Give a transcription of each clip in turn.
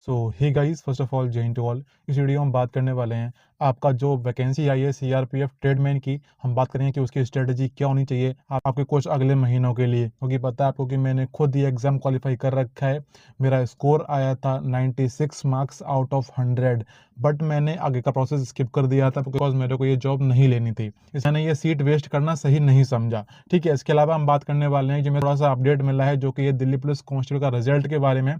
So hey guys, first of all Jai Hind to all. इस video में हम बात करने वाले हैं आपका जो वैकेंसी आई है सीआरपीएफ ट्रेडमैन की। हम बात करेंगे कि उसकी स्ट्रेटजी क्या होनी चाहिए आपके कुछ अगले महीनों के लिए, क्योंकि पता है आपको कि मैंने खुद ये एग्जाम क्वालिफाई कर रखा है। मेरा स्कोर आया था 96 मार्क्स आउट ऑफ 100, बट मैंने आगे का प्रोसेस स्किप कर दिया था बिकॉज मेरे को ये जॉब नहीं लेनी थी। मैंने ये सीट वेस्ट करना सही नहीं समझा। ठीक है, इसके अलावा हम बात करने वाले हैं जो मेरे थोड़ा सा अपडेट मिला है, जो कि ये दिल्ली पुलिस कांस्टेबल का रिजल्ट के बारे में।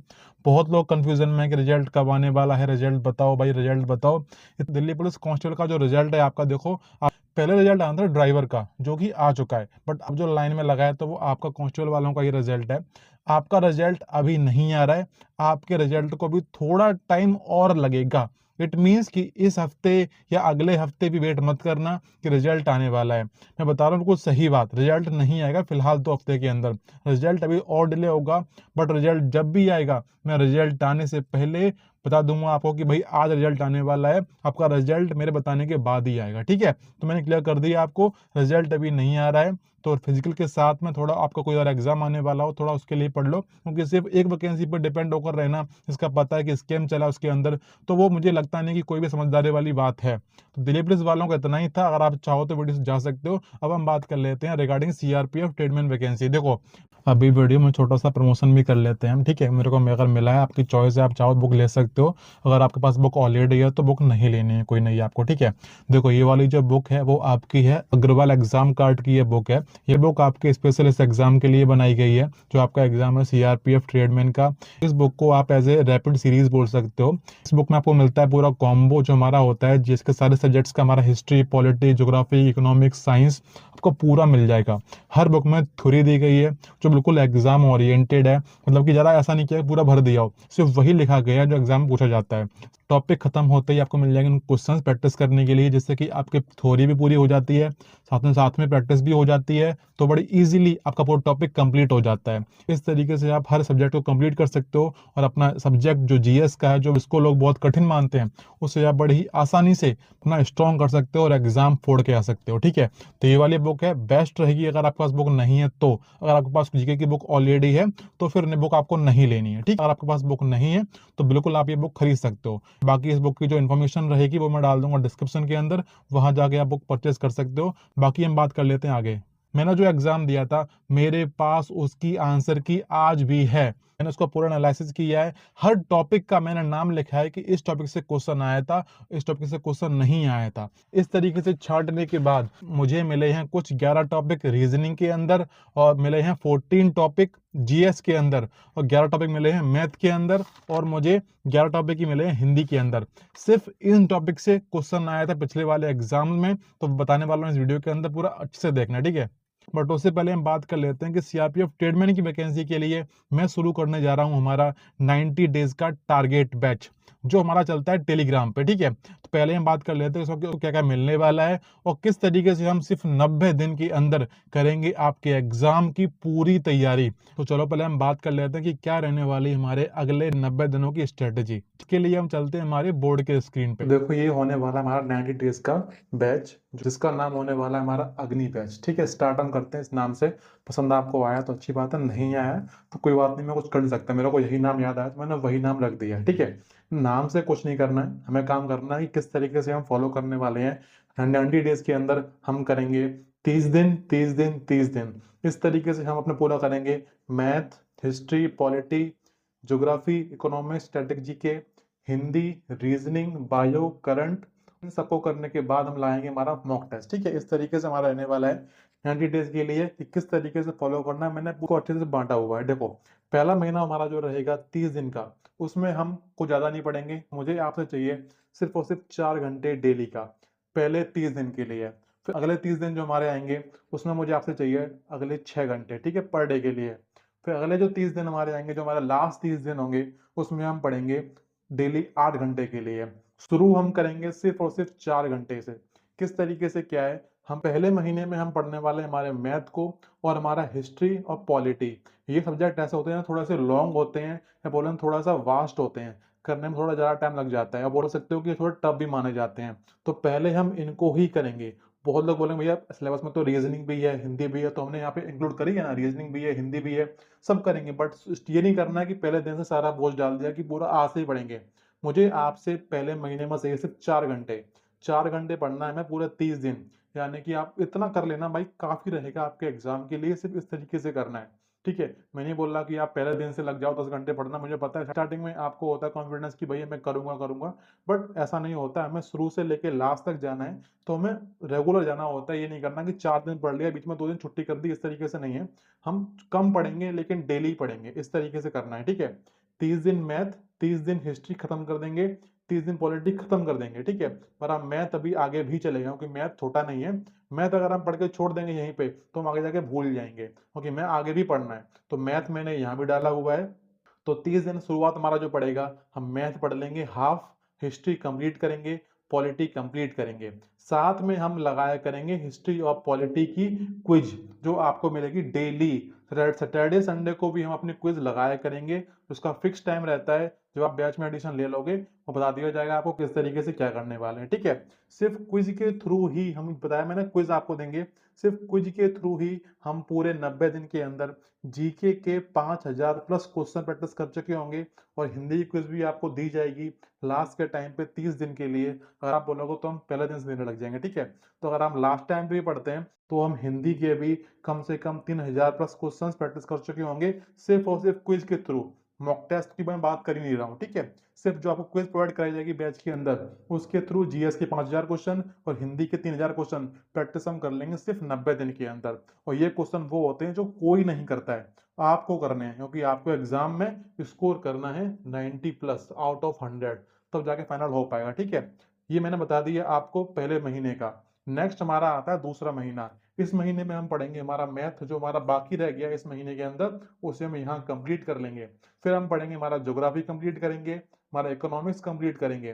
बहुत लोग कंफ्यूजन में है कि रिजल्ट कब आने वाला है, रिजल्ट बताओ भाई, रिजल्ट बताओ। दिल्ली पुलिस कांस्टेबल का जो रिजल्ट है आपका, देखो आप पहले रिजल्ट आना था ड्राइवर का जो कि आ चुका है, बट अब जो लाइन में लगा है तो वो आपका कांस्टेबल वालों का ये रिजल्ट है। आपका रिजल्ट अभी नहीं आ रहा है, आपके रिजल्ट को भी थोड़ा टाइम और लगेगा। इट मीन्स कि इस हफ्ते या अगले हफ्ते भी वेट मत करना कि रिजल्ट आने वाला है। मैं बता रहा हूँ बिल्कुल सही बात, रिजल्ट नहीं आएगा फिलहाल 2 हफ्ते के अंदर। रिजल्ट अभी और डिले होगा, बट रिजल्ट जब भी आएगा मैं रिजल्ट आने से पहले बता दूंगा आपको कि भाई आज रिजल्ट आने वाला है। आपका रिजल्ट मेरे बताने के बाद ही आएगा। ठीक है, तो मैंने क्लियर कर दिया आपको, रिजल्ट अभी नहीं आ रहा है। तो फिजिकल के साथ में थोड़ा आपका कोई और एग्जाम आने वाला हो, थोड़ा उसके लिए पढ़ लो, क्योंकि सिर्फ एक वैकेंसी पर डिपेंड होकर रहना, इसका पता है कि स्कैम चला उसके अंदर, तो वो मुझे लगता नहीं कि कोई भी समझदारी वाली बात है। तो दिल्ली पुलिस वालों का इतना ही था, अगर आप चाहो तो वीडियो से जा सकते हो। अब हम बात कर लेते हैं रिगार्डिंग सीआरपीएफ ट्रेडमैन वैकेंसी। देखो अभी वीडियो में छोटा सा प्रमोशन भी कर लेते हैं हम। ठीक है, मेरे को अगर मिला है, आपकी चॉइस है, आप चाहो बुक ले सकते हो। अगर आपके पास बुक ऑलरेडी है तो बुक नहीं लेनी है, कोई नहीं आपको। ठीक है, देखो ये वाली जो बुक है वो आपकी है अग्रवाल एग्जाम कार्ड की ये बुक है। ये बुक आपके स्पेशल इस एग्जाम के लिए बनाई गई है, जो आपका एग्जाम है सीआरपीएफ ट्रेडमैन का। इस बुक को आप एज ए रैपिड सीरीज बोल सकते हो। इस बुक में आपको मिलता है पूरा कॉम्बो जो हमारा होता है, जिसके सारे सब्जेक्ट्स का, हमारा history, polity, geography, economics, science आपको पूरा मिल जाएगा। हर बुक में थ्योरी दी गई है जो बिल्कुल एग्जाम ओरिएंटेड है, मतलब कि जरा ऐसा नहीं किया पूरा भर दिया हो, सिर्फ वही लिखा गया है जो एग्जाम में पूछा जाता है। टॉपिक खत्म होते ही आपको मिल जाएंगे क्वेश्चंस प्रैक्टिस करने के लिए, जिससे कि आपकी थ्योरी भी पूरी हो जाती है, साथ में प्रैक्टिस भी हो जाती है, तो बड़ी इजीली आपका पूरा टॉपिक कंप्लीट हो जाता है। इस तरीके से आप हर सब्जेक्ट को कंप्लीट कर सकते हो, और अपना सब्जेक्ट जो जीएस का है, जो इसको लोग बहुत कठिन मानते हैं, उससे आप बड़ी ही आसानी से अपना स्ट्रॉन्ग कर सकते हो और एग्जाम फोड़ के आ सकते हो। ठीक है, तो ये वाली बुक है, बेस्ट रहेगी। अगर आपके पास बुक नहीं है तो, अगर आपके पास जीके की बुक ऑलरेडी है तो फिर बुक आपको नहीं लेनी है। ठीक, अगर आपके पास बुक नहीं है तो बिल्कुल आप ये बुक खरीद सकते हो। बाकी इस बुक की जो इन्फॉर्मेशन रहेगी वो मैं डाल दूंगा डिस्क्रिप्शन के अंदर, वहां जाके आप बुक परचेज कर सकते हो। बाकी हम बात कर लेते हैं आगे। मैंने जो एग्जाम दिया था मेरे पास उसकी आंसर की आज भी है। मैंने उसका पूरा एनालिसिस किया है, हर टॉपिक का मैंने नाम लिखा है कि इस टॉपिक से क्वेश्चन आया था, इस टॉपिक से क्वेश्चन नहीं आया था। इस तरीके से छांटने के बाद मुझे मिले हैं कुछ 11 टॉपिक रीजनिंग के अंदर, और मिले हैं 14 टॉपिक जीएस के अंदर, और 11 टॉपिक मिले हैं मैथ के अंदर, और मुझे 11 टॉपिक ही मिले हैं हिंदी के अंदर। सिर्फ इन टॉपिक से क्वेश्चन आया था पिछले वाले एग्जाम में, तो बताने वाला हूं इस वीडियो के अंदर, पूरा अच्छे से देखना। ठीक है, बट उससे पहले हम बात कर लेते हैं कि सीआरपीएफ ट्रेडमैन की वैकेंसी के लिए मैं शुरू करने जा रहा हूं हमारा 90 डेज का टारगेट बैच, जो हमारा चलता है टेलीग्राम पे। ठीक है, तो पहले हम बात कर लेते हैं इसको क्या क्या मिलने वाला है, और किस तरीके से हम सिर्फ 90 दिन के अंदर करेंगे आपके एग्जाम की पूरी तैयारी। तो चलो पहले हम बात कर लेते हैं कि क्या रहने वाली हमारे अगले 90 दिनों की स्ट्रेटेजी। इसके लिए हम चलते हैं हमारे बोर्ड के स्क्रीन पे। देखो ये होने वाला हमारा 90 डेज का बैच, जिसका नाम होने वाला है हमारा अग्नि बैच। ठीक है, स्टार्ट हम करते हैं इस नाम से। पसंद आपको आया तो अच्छी बात है, नहीं आया तो कोई बात नहीं, मैं कुछ कर नहीं सकता। मेरे को यही नाम याद आया तो मैंने वही नाम रख दिया। ठीक है, नाम से कुछ नहीं करना है, हमें काम करना है कि किस तरीके से हम फॉलो करने वाले हैं। 90 डेज के अंदर हम करेंगे 30 दिन 30 दिन 30 दिन। इस तरीके से हम अपने पूरा करेंगे math, history, polity, geography, economics, static GK, Hindi, reasoning, bio, current. इन सबको करने के बाद हम लाएंगे हमारा मॉक टेस्ट। ठीक है, इस तरीके से हमारा रहने वाला है 90 डेज के लिए कि किस तरीके से फॉलो करना है। मैंने आपको अच्छे से बांटा हुआ है। देखो पहला महीना हमारा जो रहेगा 30 दिन का, उसमें हम कुछ ज्यादा नहीं पढ़ेंगे। मुझे आपसे चाहिए सिर्फ और सिर्फ 4 घंटे डेली का, पहले 30 दिन के लिए। फिर अगले 30 दिन जो हमारे आएंगे उसमें मुझे आपसे चाहिए अगले 6 घंटे, ठीक है, पर डे के लिए। फिर अगले जो 30 दिन हमारे आएंगे, जो हमारे लास्ट 30 दिन होंगे, उसमें हम पढ़ेंगे डेली 8 घंटे के लिए। शुरू हम करेंगे सिर्फ और सिर्फ 4 घंटे से। किस तरीके से, क्या है, हम पहले महीने में हम पढ़ने वाले हमारे मैथ को और हमारा हिस्ट्री और पॉलिटी। ये सब्जेक्ट ऐसे होते हैं थोड़ा से लॉन्ग होते हैं, या बोले थोड़ा सा वास्ट होते हैं, करने में थोड़ा ज्यादा टाइम लग जाता है, या बोल सकते हो कि थोड़ा टफ भी माने जाते हैं। तो पहले हम इनको ही करेंगे, बहुत लोग बोलेंगे भैया सिलेबस में तो रीजनिंग भी है, हिंदी भी है, तो हमने यहाँ पे इंक्लूड करी है ना, रीजनिंग भी है, हिंदी भी है, सब करेंगे। बट ये नहीं करना है कि पहले दिन से सारा बोझ डाल दिया कि पूरा आज से ही पढ़ेंगे। मुझे आपसे पहले महीने में चाहिए सिर्फ 4 घंटे, 4 घंटे पढ़ना है मैं पूरे 30 दिन। यानी कि आप इतना कर लेना भाई, काफी रहेगा आपके एग्जाम के लिए। सिर्फ इस तरीके से करना है, ठीक है। मैं नहीं बोल रहा कि आप पहले दिन से लग जाओ 10 घंटे पढ़ना। मुझे पता है स्टार्टिंग में आपको होता है कॉन्फिडेंस कि भैया मैं करूंगा करूंगा, बट ऐसा नहीं होता है। हमें शुरू से लेके लास्ट तक जाना है, तो हमें रेगुलर जाना होता है। ये नहीं करना कि 4 दिन पढ़ लिया बीच में 2 दिन छुट्टी कर दी, इस तरीके से नहीं है। हम कम पढ़ेंगे लेकिन डेली पढ़ेंगे, इस तरीके से करना है, ठीक है। 30 दिन मैथ, 30 दिन हिस्ट्री खत्म कर देंगे, 30 दिन पॉलिटी खत्म कर देंगे, ठीक है। पर आप मैथ अभी आगे भी चलेगा क्योंकि मैथ छोटा नहीं है। मैथ अगर हम पढ़ के छोड़ देंगे यहीं पे तो हम आगे जाके भूल जाएंगे, क्योंकि मैं आगे भी पढ़ना है। तो मैथ मैंने यहाँ भी डाला हुआ है। तो 30 दिन शुरुआत हमारा जो पड़ेगा, हम मैथ पढ़ लेंगे हाफ, हिस्ट्री कंप्लीट करेंगे, पॉलिटी कंप्लीट करेंगे। साथ में हम लगाया करेंगे हिस्ट्री और पॉलिटी की क्विज, जो आपको मिलेगी डेली। सैटरडे संडे को भी हम अपनी क्विज लगाया करेंगे। उसका फिक्स टाइम रहता है। जब आप बैच में एडमिशन ले लोगे वो बता दिया जाएगा आपको किस तरीके से क्या करने वाले हैं, ठीक है। सिर्फ क्विज के थ्रू ही, हम बताया मैंने क्विज आपको देंगे, सिर्फ क्विज के थ्रू ही हम पूरे 90 दिन के अंदर जीके के 5000+ क्वेश्चन प्रैक्टिस कर चुके होंगे। और हिंदी की क्विज भी आपको दी जाएगी लास्ट के टाइम पे 30 दिन के लिए। अगर आप बोलोगे तो हम पहले दिन से देने लग जाएंगे, ठीक है। तो अगर हम लास्ट टाइम पे भी पढ़ते हैं तो हम हिंदी के भी कम से कम 3000+ क्वेश्चन प्रैक्टिस कर चुके होंगे, सिर्फ और सिर्फ क्विज के थ्रू। मॉक टेस्ट की मैं बात कर ही नहीं रहा हूँ, ठीक है। सिर्फ जो आपको क्विज प्रोवाइड कराई जाएगी बैच के अंदर, उसके थ्रू जीएस के 5000 क्वेश्चन और हिंदी के 3000 क्वेश्चन प्रैक्टिस हम कर लेंगे सिर्फ 90 दिन के अंदर। और ये क्वेश्चन वो होते हैं जो कोई नहीं करता है, आपको करने हैं, क्योंकि आपको एग्जाम में स्कोर करना है 90+ आउट ऑफ 100, तब जाके फाइनल हो पाएगा, ठीक है। ये मैंने बता दिया आपको पहले महीने का। नेक्स्ट हमारा आता है दूसरा महीना। इस महीने में हम पढ़ेंगे हमारा मैथ, जो हमारा बाकी रह गया इस महीने के अंदर, उसे हम यहाँ कंप्लीट कर लेंगे। फिर हम पढ़ेंगे हमारा ज्योग्राफी कंप्लीट करेंगे, हमारा इकोनॉमिक्स कंप्लीट करेंगे।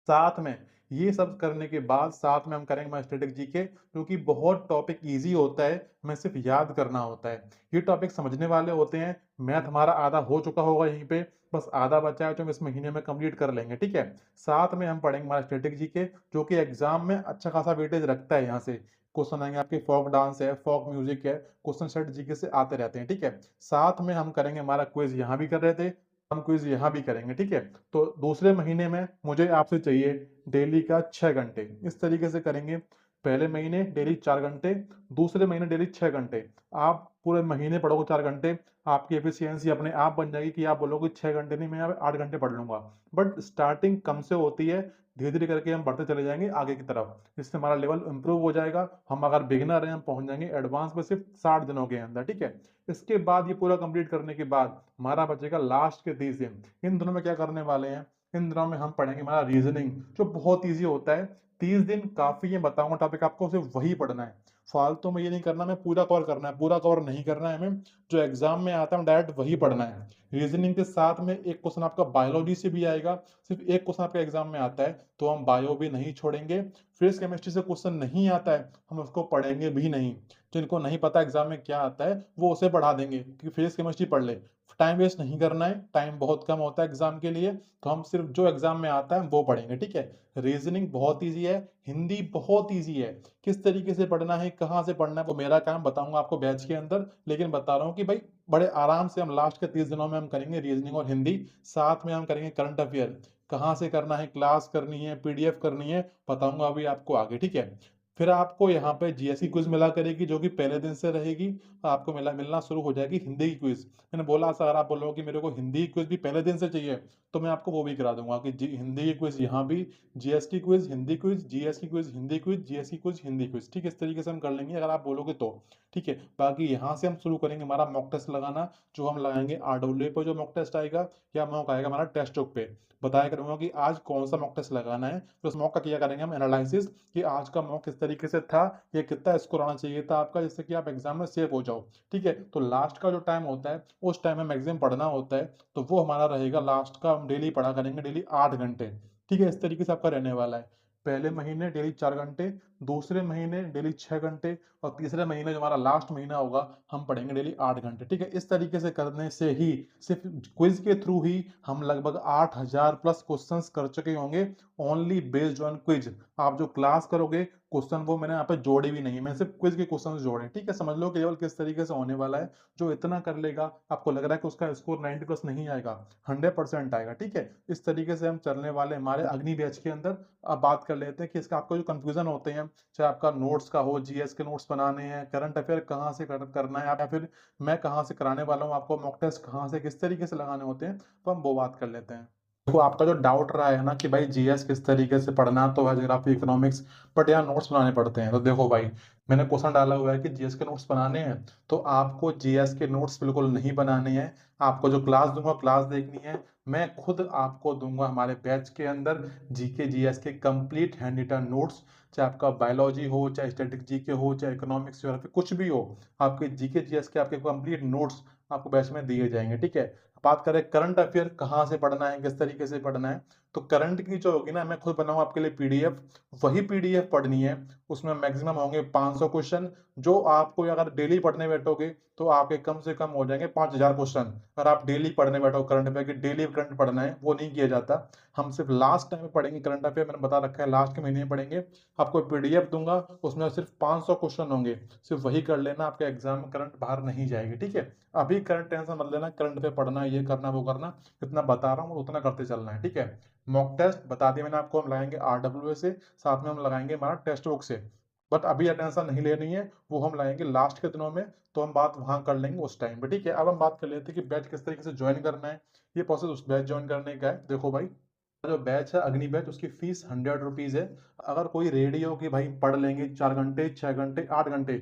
साथ में ये सब करने के बाद साथ में हम करेंगे हमारा स्टैटिक जीके, क्योंकि बहुत टॉपिक इजी होता है, हमें सिर्फ याद करना होता है। ये टॉपिक समझने वाले होते हैं। मैथ हमारा आधा हो चुका होगा यहीं पे, बस आधा बचा है जो हम इस महीने में कंप्लीट कर लेंगे, ठीक है। साथ में हम पढ़ेंगे हमारा स्टैटिक जीके, जो कि एग्जाम में अच्छा खासा वेटेज रखता है। यहाँ से क्वेश्चन आएंगे आपके, फोक डांस है, फोक म्यूजिक है, क्वेश्चन सेट जीके से आते रहते हैं, ठीक है। साथ में हम करेंगे हमारा क्विज, यहाँ भी कर रहे थे हम क्विज यहाँ भी करेंगे, ठीक है। तो दूसरे महीने में मुझे आपसे चाहिए डेली का 6 घंटे, इस तरीके से करेंगे। पहले महीने डेली 4 घंटे, दूसरे महीने डेली 6 घंटे। आप पूरे महीने पढ़ोगे 4 घंटे, आपकी एफिशिएंसी अपने आप बन जाएगी कि आप बोलोगे 6 घंटे नहीं, मैं यहाँ पे 8 घंटे पढ़ लूंगा। बट स्टार्टिंग कम से होती है, धीरे धीरे करके हम बढ़ते चले जाएंगे आगे की तरफ, इससे हमारा लेवल इंप्रूव हो जाएगा। हम अगर बिगिनर हैं हम पहुंच जाएंगे एडवांस में सिर्फ 60 दिनों के अंदर, ठीक है। इसके बाद ये पूरा कंप्लीट करने के बाद हमारा बचेगा लास्ट के 30 दिन। इन दिनों में क्या करने वाले हैं, इन दिनों में हम पढ़ेंगे हमारा रीजनिंग, जो बहुत ईजी होता है। 30 दिन काफी है, बताऊंगा टॉपिक आपको, सिर्फ वही पढ़ना है। फालतू में ये नहीं करना मैं पूरा कवर करना है, पूरा कवर नहीं करना है हमें। जो एग्जाम में आता है डायरेक्ट वही पढ़ना है। रीजनिंग के साथ में एक क्वेश्चन आपका बायोलॉजी से भी आएगा, सिर्फ एक क्वेश्चन आपका एग्जाम में आता है, तो हम बायो भी नहीं छोड़ेंगे। फिजिक्स केमिस्ट्री से क्वेश्चन नहीं आता है, हम उसको पढ़ेंगे भी नहीं। जिनको नहीं पता एग्जाम में क्या आता है वो उसे बढ़ा देंगे कि फिजिक्स केमिस्ट्री पढ़ ले। टाइम वेस्ट नहीं करना है, टाइम बहुत कम होता है एग्जाम के लिए, तो हम सिर्फ जो एग्जाम में आता है वो पढ़ेंगे, ठीक है। रीजनिंग बहुत इजी है, हिंदी बहुत इजी है। किस तरीके से पढ़ना है, कहाँ से पढ़ना है, वो मेरा काम बताऊंगा आपको बैच के अंदर। लेकिन बता रहा हूँ कि भाई बड़े आराम से हम लास्ट के 30 दिनों में हम करेंगे रीजनिंग और हिंदी। साथ में हम करेंगे करंट अफेयर, कहाँ से करना है, क्लास करनी है, पीडीएफ करनी है, बताऊंगा अभी आपको आगे, ठीक है। फिर आपको यहाँ पे जीएस की क्विज मिला करेगी, जो कि पहले दिन से रहेगी। आपको मिलना शुरू हो जाएगी हिंदी की क्विज। मैंने बोला सर आप बोलोगे कि मेरे को हिंदी की क्विज भी पहले दिन से चाहिए, तो मैं आपको वो भी करा दूंगा कि हिंदी की क्विज यहाँ भी, जीएस की क्विज, हिंदी क्विज, जीएस की क्विज, हिंदी क्विज, जीएस की क्विज, हिंदी क्विज, ठीक है। इस तरीके से हम कर लेंगे अगर आप बोलोगे तो, ठीक है। बाकी यहाँ से हम शुरू करेंगे हमारा मॉक टेस्ट लगाना, जो हम लगाएंगे आरडब्ल्यू पर जो मॉक टेस्ट आएगा, या मॉक आएगा हमारा टेस्ट बुक पे। बताया करूंगा कि आज कौन सा मॉक टेस्ट लगाना है, फिर उस मॉक का किया करेंगे हम एनालिसिस कि आज का मॉक किस तरीके से था, ये कितना स्कोर आना चाहिए था आपका, जिससे कि आप एग्जाम में सेफ हो जाओ, ठीक है। तो लास्ट का जो टाइम होता है उस टाइम में मैक्सिमम पढ़ना होता है, तो वो हमारा रहेगा लास्ट का, हम डेली पढ़ा करेंगे डेली 8 घंटे, ठीक है। इस तरीके से आपका रहने वाला है। पहले महीने डेली 4 घंटे, दूसरे महीने डेली 6 घंटे, और तीसरे महीने जो हमारा लास्ट महीना होगा हम पढ़ेंगे डेली 8 घंटे, ठीक है। इस तरीके से करने से ही, सिर्फ क्विज के थ्रू ही हम लगभग 8000+ क्वेश्चंस कर चुके होंगे, ओनली बेस्ड ऑन क्विज। आप जो क्लास करोगे क्वेश्चन वो मैंने यहाँ पे जोड़े भी नहीं, मैंने सिर्फ क्विज के क्वेश्चन जोड़े, ठीक है। समझ लो कि लेवल किस तरीके से होने वाला है। जो इतना कर लेगा, आपको लग रहा है कि उसका स्कोर 90+ नहीं आएगा, 100% आएगा, ठीक है। इस तरीके से हम चलने वाले हमारे अग्नि बैच के अंदर। अब बात कर लेते हैं कि इसका आपको जो कंफ्यूजन होते हैं, चाहे आपका नोट्स का हो, जीएस के नोट्स बनाने हैं, करंट अफेयर कहाँ से करना है, या फिर मैं कहाँ से कराने वाला हूँ आपको, मॉक टेस्ट कहाँ से किस तरीके से लगाने होते हैं, तो हम वो बात कर लेते हैं। देखो, आपका जो डाउट रहा है ना कि भाई जीएस किस तरीके से पढ़ना, तो है ज्योग्राफी, इकोनॉमिक्स, बट यहाँ नोट्स बनाने पड़ते हैं। तो देखो भाई, मैंने क्वेश्चन डाला हुआ है कि जीएस के नोट्स बनाने हैं, तो आपको जीएस के नोट्स बिल्कुल नहीं बनाने हैं। आपको जो क्लास दूंगा, क्लास देखनी है। मैं खुद आपको दूंगा हमारे बैच के अंदर जीके जीएस के कंप्लीट हैंड रिटन नोट्स। चाहे आपका बायोलॉजी हो, चाहे स्टैटिक जीके हो, चाहे इकोनॉमिक्स, ज्योग्राफी, कुछ भी हो, आपके जीके जीएस के आपके कंप्लीट नोट्स आपको बैच में दिए जाएंगे, ठीक है। बात करें करंट अफेयर कहाँ से पढ़ना है, किस तरीके से पढ़ना है, तो करंट की जो होगी ना, मैं खुद बनाऊँ आपके लिए पीडीएफ, वही पीडीएफ पढ़नी है। उसमें मैक्सिमम होंगे 500 क्वेश्चन, जो आपको अगर डेली पढ़ने बैठोगे तो आपके कम से कम हो जाएंगे 5000 क्वेश्चन। अगर आप डेली पढ़ने बैठो करंट अफेयर की, डेली करंट पढ़ना है, वो नहीं किया जाता। हम सिर्फ लास्ट टाइम में पढ़ेंगे करंट अफेयर, मैंने बता रखा है लास्ट के महीने में पढ़ेंगे। आपको पीडीएफ दूंगा, उसमें सिर्फ 500 क्वेश्चन होंगे, सिर्फ वही कर लेना, आपके एग्जाम में करंट बाहर नहीं जाएगी, ठीक है। अभी करंट टेंशन मत लेना, करंट पे पढ़ना, ये करना वो करना, इतना बता रहा हूँ उतना करते चलना है, ठीक है। मॉक टेस्ट बता दिया मैंने आपको, हम लगाएंगे आरडब्ल्यू से, साथ में हम लगाएंगे हमारा टेस्ट बुक से। बट अभी टेंशन नहीं लेनी है, वो हम लगाएंगे लास्ट के दिनों में, तो हम बात वहां कर लेंगे उस टाइम पे, ठीक है। अब हम बात कर लेते हैं कि बैच किस तरीके से ज्वाइन करना है। ये प्रोसेस उस बैच ज्वाइन करने का है। देखो भाई, जो बैच है अग्नि बैच, उसकी फीस 100 रुपीज है। अगर कोई रेडी हो कि भाई पढ़ लेंगे 4 घंटे, 6 घंटे, 8 घंटे,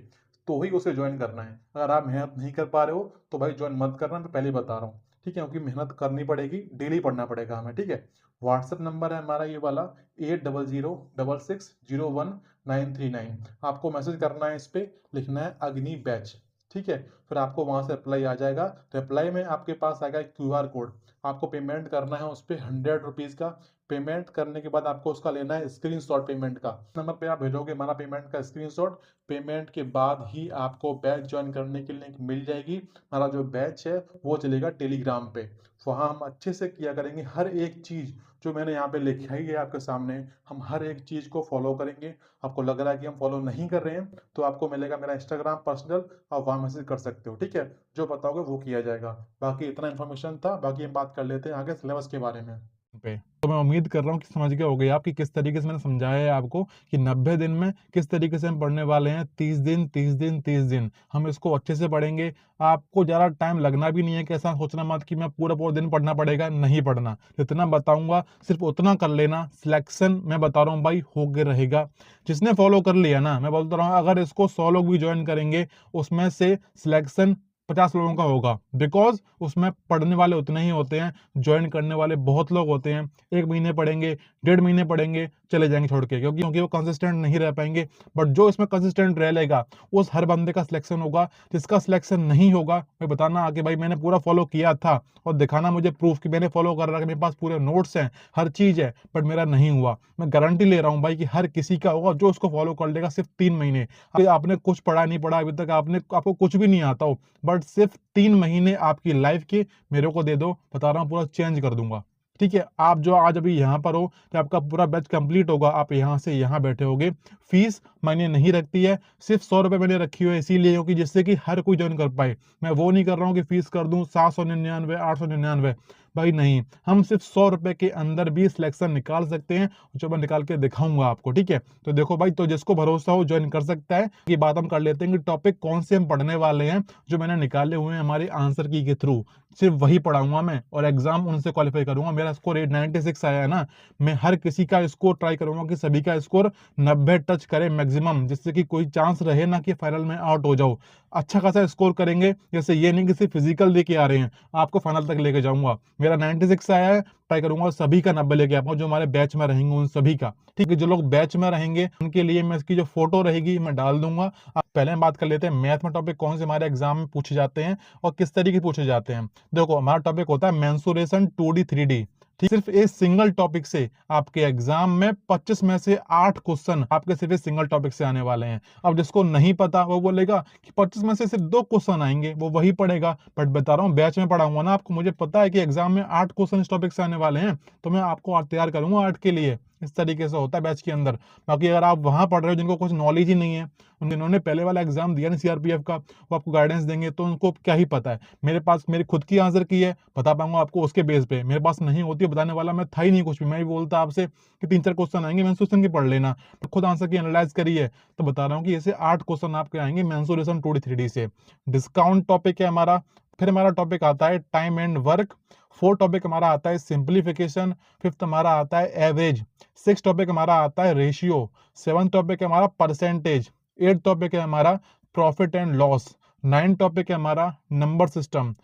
तो ही उसे ज्वाइन करना है। अगर आप मेहनत नहीं कर पा रहे हो तो भाई ज्वाइन मत करना, मैं पहले ही बता रहा हूँ, ठीक है, क्योंकि मेहनत करनी पड़ेगी, डेली पढ़ना पड़ेगा हमें, ठीक है। व्हाट्सएप नंबर है हमारा ये वाला, 8006601939। आपको मैसेज करना है, इस पे लिखना है अग्नि बैच, ठीक है। फिर आपको वहां से रिप्लाई आ जाएगा। रिप्लाई में आपके पास आएगा क्यूआर कोड, आपको पेमेंट करना है उस पर 100 रुपीज का। पेमेंट करने के बाद आपको उसका लेना है स्क्रीनशॉट पेमेंट का। नंबर पे आप भेजोगे हमारा पेमेंट का स्क्रीनशॉट। पेमेंट के बाद ही आपको बैच ज्वाइन करने की लिंक मिल जाएगी। हमारा जो बैच है वो चलेगा टेलीग्राम पे, वहाँ हम अच्छे से किया करेंगे हर एक चीज़ जो मैंने यहाँ पे लिखाई है आपके सामने। हम हर एक चीज़ को फॉलो करेंगे। आपको लग रहा है कि हम फॉलो नहीं कर रहे हैं, तो आपको मिलेगा मेरा इंस्टाग्राम पर्सनल, आप वहाँ मैसेज कर सकते हो, ठीक है। जो बताओगे वो किया जाएगा। बाकी इतना इन्फॉर्मेशन था, बाकी हम बात कर लेते हैं आगे सिलेबस के बारे में पे। तो मैं उम्मीद कर रहा हूँ कि समझ गए होगे आप कि किस तरीके से मैंने समझाया है आपको कि 90 दिन में किस तरीके से हम पढ़ने वाले हैं। 30 दिन 30 दिन 30 दिन हम इसको अच्छे से पढ़ेंगे। आपको ज़्यादा टाइम लगना भी नहीं है कि ऐसा सोचना मत कि मैं पूरा पूरा दिन पढ़ना पड़ेगा, नहीं पढ़ना। जितना बताऊंगा सिर्फ उतना कर लेना। सिलेक्शन मैं बता रहा हूँ भाई हो के रहेगा। जिसने फॉलो कर लिया ना, मैं बोलता रहा हूँ, अगर इसको 100 लोग भी ज्वाइन करेंगे, उसमें से सिलेक्शन 50 लोगों का होगा। बिकॉज उसमें पढ़ने वाले उतने ही होते हैं, ज्वाइन करने वाले बहुत लोग होते हैं। 1 महीने पढ़ेंगे, 1.5 महीने पढ़ेंगे, चले जाएंगे छोड़ के, क्योंकि वो कंसिस्टेंट नहीं रह पाएंगे। बट जो इसमें कंसिस्टेंट रह लेगा, उस हर बंदे का सिलेक्शन होगा। जिसका सिलेक्शन नहीं होगा, मैं बताना आके भाई मैंने पूरा फॉलो किया था, और दिखाना मुझे प्रूफ कि मैंने फॉलो कर रहा है, मेरे पास पूरे नोट्स हैं, हर चीज है, बट मेरा नहीं हुआ। मैं गारंटी ले रहा हूँ भाई कि हर किसी का होगा जो उसको फॉलो कर लेगा सिर्फ 3 महीने। अभी आपने कुछ पढ़ा नहीं पढ़ा अभी तक, आपको कुछ भी नहीं आता हो, बट सिर्फ 3 महीने आपकी लाइफ के मेरे को दे दो, बता रहा हूँ पूरा चेंज कर दूंगा, ठीक है। आप जो आज अभी यहाँ पर हो, तो आपका पूरा बैच कंप्लीट होगा, आप यहाँ से यहाँ बैठे होगे। फीस मैंने नहीं रखती है, सिर्फ 100 रुपये मैंने रखी हुई है, इसीलिए क्योंकि जिससे कि हर कोई ज्वाइन कर पाए। मैं वो नहीं कर रहा हूँ कि फीस कर दूं 799, 899, भाई नहीं। हम सिर्फ 100 रुपए के अंदर भी सिलेक्शन निकाल सकते हैं, जो मैं निकाल के दिखाऊंगा आपको, ठीक है। तो देखो भाई, तो जिसको भरोसा हो ज्वाइन कर सकता है। ये बात हम कर लेते हैं कि टॉपिक कौन से हम पढ़ने वाले हैं, जो मैंने निकाले हुए हैं हमारे आंसर की के थ्रू, सिर्फ वही पढ़ाऊंगा मैं, और एग्जाम उनसे क्वालिफाई करूंगा। मेरा स्कोर 896 आया है ना, मैं हर किसी का स्कोर ट्राई करूंगा कि सभी का स्कोर 90 टच करे मैक्सिमम, जिससे कि कोई चांस रहे ना कि फाइनल में आउट हो जाओ। अच्छा खासा स्कोर करेंगे, जैसे ये नहीं कि सिर्फ फिजिकल लेके आ रहे हैं, आपको फाइनल तक लेके जाऊंगा। मेरा 96 आया है, ट्राई करूंगा सभी का 90 लेके आऊंगा, जो हमारे बैच में रहेंगे उन सभी का, ठीक है। जो लोग बैच में रहेंगे उनके लिए मैं इसकी जो फोटो रहेगी मैं डाल दूंगा। अब पहले हम बात कर लेते हैं मैथ में टॉपिक कौन से हमारे एग्जाम में पूछे जाते हैं और किस तरीके पूछे जाते हैं। देखो, हमारा टॉपिक होता है मेंसुरेशन 2D 3D, ठीक। सिर्फ इस सिंगल टॉपिक से आपके एग्जाम में 25 में से 8 क्वेश्चन आपके सिर्फ इस सिंगल टॉपिक से आने वाले हैं। अब जिसको नहीं पता वो बोलेगा कि 25 में से सिर्फ 2 क्वेश्चन आएंगे, वो वही पढ़ेगा। बट बता रहा हूँ बैच में पढ़ाऊंगा ना आपको, मुझे पता है कि एग्जाम में 8 क्वेश्चन इस टॉपिक से आने वाले हैं, तो मैं आपको तैयार करूंगा 8 के लिए। इस तरीके से होता है बैच के अंदर। बाकी अगर आप वहां पढ़ रहे हो जिनको कुछ नॉलेज ही नहीं है, जिन्होंने पहले वाला एग्जाम दिया नहीं सीआरपीएफ का, वो आपको गाइडेंस देंगे तो उनको क्या ही पता है। मेरे पास मेरी खुद की आंसर की है, बता पाऊंगा आपको उसके बेस पे, मेरे पास नहीं होती बताने वाला मैं था ही नहीं कुछ भी। मैं भी बोलता आपसे कि 3-4 क्वेश्चन आएंगे मेंसुरेशन के पढ़ लेना, तो खुद आंसर की एनालाइज करी है तो बता रहा हूँ कि ऐसे 8 क्वेश्चन आपके आएंगे मेंसुरेशन 2D 3D से। डिस्काउंट टॉपिक है हमारा। फिर हमारा टॉपिक आता है टाइम एंड वर्क। 4 टॉपिक हमारा आता है सिंप्लीफिकेशन। 5th हमारा आता है एवरेज। 6 टॉपिक हमारा आता है रेशियो। 7th टॉपिक है हमारा परसेंटेज। 8th टॉपिक है हमारा profit and loss. 9th topic है हमारा नंबर सिस्टम।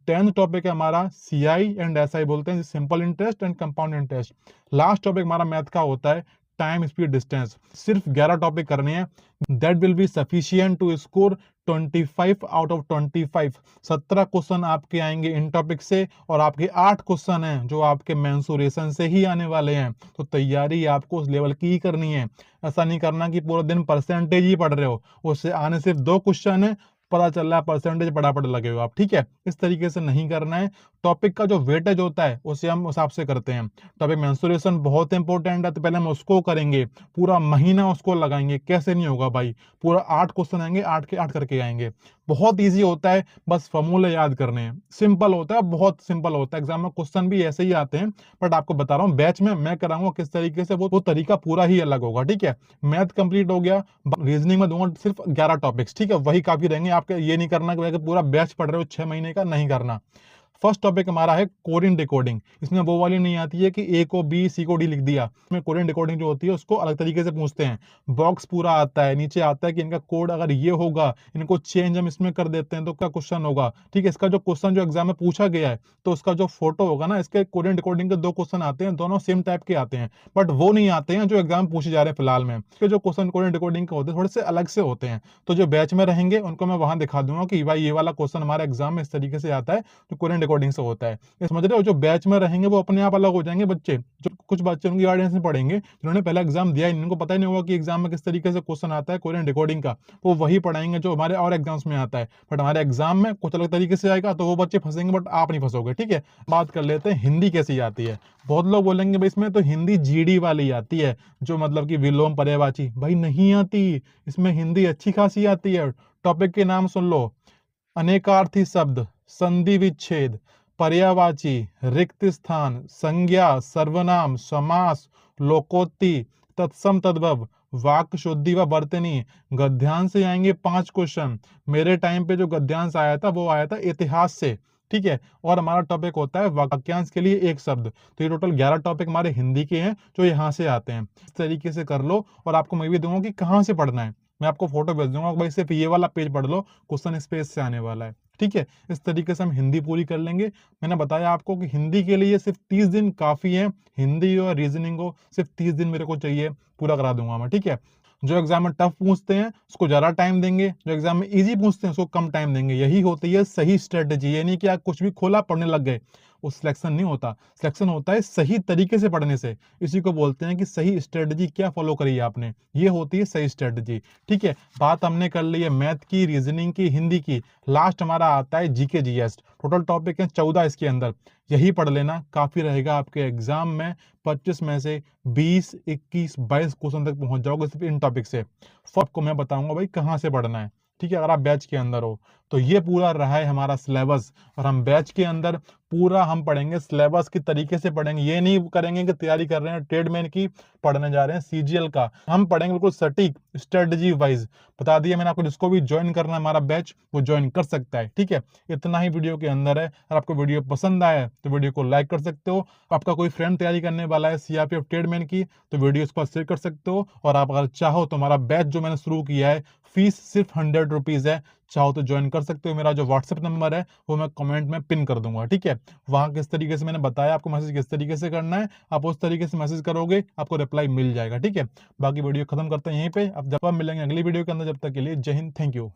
10th टॉपिक है हमारा सीआई एंड एसआई बोलते हैं, simple interest and compound interest. Last topic हमारा मैथ का होता है टाइम स्पीड डिस्टेंस। सिर्फ 11 टॉपिक करने हैं, that will be sufficient to score 25 out of 25। 17 question आपके आएंगे इन टॉपिक से और आपके 8 क्वेश्चन हैं जो आपके मेंसुरेशन से ही आने वाले हैं। तो तैयारी आपको उस लेवल की ही करनी है। ऐसा नहीं करना कि पूरा दिन परसेंटेज ही पढ़ रहे हो, उससे आने सिर्फ 2 क्वेश्चन है, पता चल रहा है परसेंटेज पढ़ लगे हो आप, ठीक है। इस तरीके से नहीं करना है। टॉपिक का जो वेटेज होता है उसे हम उस हिसाब से करते हैं। टॉपिक मेंसुरेशन बहुत इंपॉर्टेंट है, तो पहले हम उसको करेंगे, पूरा महीना उसको लगाएंगे। कैसे नहीं होगा भाई, पूरा 8 क्वेश्चन आएंगे, 8 के 8 करके आएंगे। बहुत ईजी होता है, बस फॉर्मूले याद करने हैं। सिंपल होता है, बहुत सिंपल होता है। एग्जाम में क्वेश्चन भी ऐसे ही आते हैं, बट आपको बता रहा हूँ बैच में मैं कराऊंगा किस तरीके से, वो तरीका पूरा ही अलग होगा, ठीक है। मैथ कंप्लीट हो गया, रीजनिंग में दूंगा सिर्फ 11 टॉपिक्स, ठीक है, वही काफी रहेंगे आपके। ये नहीं करना कि पूरा बैच पढ़ रहे हो 6 महीने का, नहीं करना। फर्स्ट टॉपिक हमारा है कोरियन डिकोडिंग। इसमें वो वाली नहीं आती है कि ए को बी सी को डी लिख दिया। इसमें कोरियन डिकोडिंग जो होती है उसको अलग तरीके से पूछते हैं। बॉक्स पूरा आता है, नीचे आता है कि इनका कोड अगर ये होगा, इनको चेंज हम इसमें कर देते हैं तो क्या क्वेश्चन होगा, ठीक है। इसका जो क्वेश्चन जो एग्जाम में पूछा गया है तो उसका जो फोटो होगा ना, इसके कोरियन डिकोडिंग के 2 क्वेश्चन आते हैं, दोनों सेम टाइप के आते हैं, बट वो नहीं आते हैं जो एग्जाम पूछे जा रहे हैं फिलहाल में। इसके जो क्वेश्चन कोरियन डिकोडिंग के होते हैं थोड़े से अलग से होते हैं, तो जो बैच में रहेंगे उनको मैं वहां दिखा दूंगा कि भाई ये वाला क्वेश्चन हमारे एग्जाम में इस तरीके से आता है जो कोरियन डिकोडिंग से होता है। ये समझ रहे हो, जो बैच में रहेंगे वो अपने आप अलग हो जाएंगे बच्चे। जो कुछ बच्चे उनकी गाइडेंस में पढ़ेंगे जिन्होंने पहला एग्जाम दिया, इनको पता ही नहीं होगा कि एग्जाम में किस तरीके से क्वेश्चन आता है कोरियन डिकोडिंग का, वो वही पढ़ाएंगे जो हमारे और एग्जाम्स में आता है। बट हमारे एग्जाम में कुछ अलग तरीके से आएगा तो वो बच्चे फंसेंगे, बट आप नहीं फंसोगे, ठीक है। बात कर लेते हैं हिंदी कैसी आती है। बहुत लोग बोलेंगे भाई इसमें तो हिंदी जीडी वाली आती है, जो मतलब कि विलोम पर्यायवाची। भाई नहीं आती, इसमें हिंदी अच्छी खासी आती है। टॉपिक के नाम सुन लो, अनेकार्थी शब्द, संधि विच्छेद, पर्यायवाची, रिक्त स्थान, संज्ञा, सर्वनाम, समास, लोकोक्ति, तत्सम तद्भव, वाक्य शुद्धि व वर्तनी। गद्यांश से आएंगे 5 क्वेश्चन। मेरे टाइम पे जो गद्यांश आया था वो आया था इतिहास से, ठीक है। और हमारा टॉपिक होता है वाक्यांश के लिए 1 शब्द। तो ये टोटल 11 टॉपिक हमारे हिंदी के हैं जो यहाँ से आते हैं। इस तरीके से कर लो, और आपको मैं भी दूंगा कि कहाँ से पढ़ना है। मैं आपको फोटो भेज दूंगा, भाई सिर्फ ये वाला पेज पढ़ लो, क्वेश्चन इस पेज से आने वाला है, ठीक है। इस तरीके से हम हिंदी पूरी कर लेंगे। मैंने बताया आपको कि हिंदी के लिए सिर्फ 30 दिन काफी है। हिंदी और रीजनिंग को सिर्फ 30 दिन मेरे को चाहिए, पूरा करा दूंगा मैं, ठीक है। जो एग्जाम में टफ पूछते हैं उसको ज्यादा टाइम देंगे, जो एग्जाम में इजी पूछते हैं उसको कम टाइम देंगे। यही होती है सही स्ट्रेटेजी। ये नहीं कि आप कुछ भी खोला पढ़ने लग गए, वो सिलेक्शन नहीं होता। सिलेक्शन होता है सही तरीके से पढ़ने से। इसी को बोलते हैं कि सही स्ट्रेटेजी क्या फॉलो करी है आपने, ये होती है सही स्ट्रेटेजी, ठीक है। बात हमने कर ली है मैथ की, रीजनिंग की, हिंदी की। लास्ट हमारा आता है जीके जीएस। टोटल टॉपिक है 14 इसके अंदर। यही पढ़ लेना, काफी रहेगा आपके एग्जाम में। 25 में से 20, 21, 22 क्वेश्चन तक पहुंच जाओगे सिर्फ इन टॉपिक से। आपको मैं बताऊंगा भाई कहाँ से पढ़ना है, ठीक है, अगर आप बैच के अंदर हो तो। ये पूरा रहा है हमारा सिलेबस, और हम बैच के अंदर पूरा हम पढ़ेंगे सिलेबस की तरीके से पढ़ेंगे। ये नहीं करेंगे कि तैयारी कर रहे हैं ट्रेडमैन की, पढ़ने जा रहे हैं सीजीएल का। हम पढ़ेंगे बिल्कुल सटीक स्ट्रेटजी वाइज। बता दिया मैंने आपको, जिसको भी ज्वाइन करना है हमारा बैच वो ज्वाइन कर सकता है, ठीक है। इतना ही वीडियो के अंदर है। अगर आपको वीडियो पसंद आया तो वीडियो को लाइक कर सकते हो। आपका कोई फ्रेंड तैयारी करने वाला है सीआरपीएफ ट्रेडमैन की तो वीडियो इस पर शेयर कर सकते हो। और आप अगर चाहो तो हमारा बैच जो मैंने शुरू किया है, फीस सिर्फ 100 रुपीज है, चाहो तो ज्वाइन कर सकते हो। मेरा जो व्हाट्सएप नंबर है वो मैं कमेंट में पिन कर दूंगा, ठीक है। वहां किस तरीके से मैंने बताया आपको मैसेज किस तरीके से करना है, आप उस तरीके से मैसेज करोगे आपको रिप्लाई मिल जाएगा, ठीक है। बाकी वीडियो खत्म करते हैं यहीं पे। अब जब आप मिलेंगे अगली वीडियो के अंदर, जब तक के लिए जय हिंद, थैंक यू।